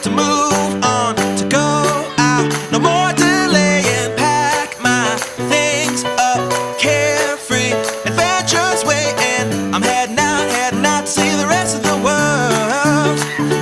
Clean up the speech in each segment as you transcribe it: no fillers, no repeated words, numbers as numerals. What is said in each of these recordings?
to move on, to go out. No more delaying, pack my things up, carefree, adventures waiting. I'm heading out to see the rest of the world.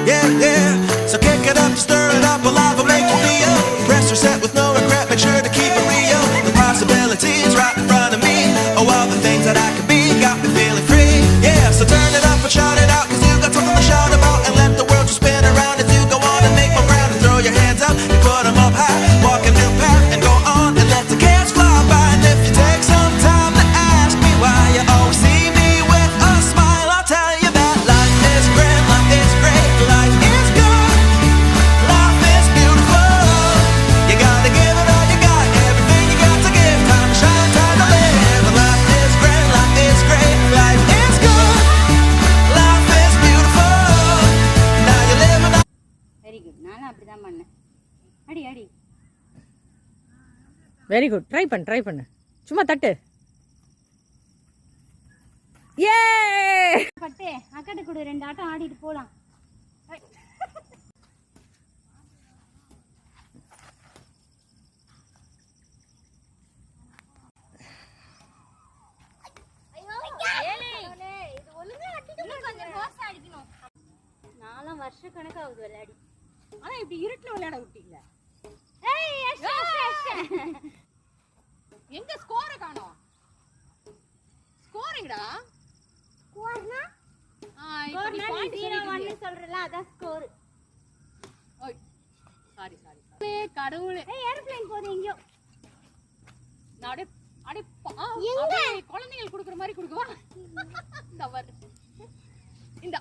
Yeah, yeah. So kick it up, stir it up, alive will make you feel. Press reset with no regret, make sure to keep it real. The possibilities right in front of me. Oh, all the things that I could be got me feeling free. Yeah, so turn it up and shout it out, 'cause you got something to shout about. And let the world just spin around as you go on and make my ground. And throw your hands up and put them up high. Walk a new path and go on and let the cares fly by. And if you take some time to ask me why you always see me with a smile, I'll tell you that life is grand, life is great, life is good, life is beautiful. You gotta give it all you got, everything you got to give. Time to shine, time to live. Life is grand, life is great, life is good, life is beautiful. Now you're living up. Very good. நானும் அப்படிதான் பண்ணேன். அடி அடி. Very good. Try பண்ணு சும்மா தட்டு. ஏ பட்டு அக்கட்டு கூட 2 ஆட்டம் ஆடிட்டு போலாம். நாலாம் வருஷ கணக்காகுது விளையாடி. ஆனா இப்படி இருட்டுல விளையாட விட்டீங்க. எங்க ஸ்கோர காணோம்? ஸ்கோரிங்கடா. ஸ்கோர்னா? இப்போ நீ பாயிண்ட் 0-1 சொல்றல அதான் ஸ்கோர். ஓய் சாரி. கடவுளே. ஏரோப்ளேன் போகுது எங்கயோ. நான் அப்படியே குழந்தைகள் குடுக்குற மாதிரி குடுக்குவா. இந்த வர இந்த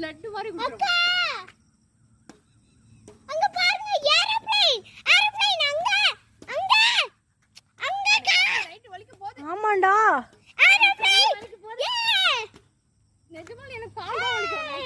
லட்டு மாதிரி குடுக்குறோம். அங்க பாருங்க ஏரோப்ளேன் அங்க ரைட் வலிக்க போகுது. ஆமாண்டா. ஏரோப்ளேன் நிஜமா எனக்கு கால் வலிக்குது.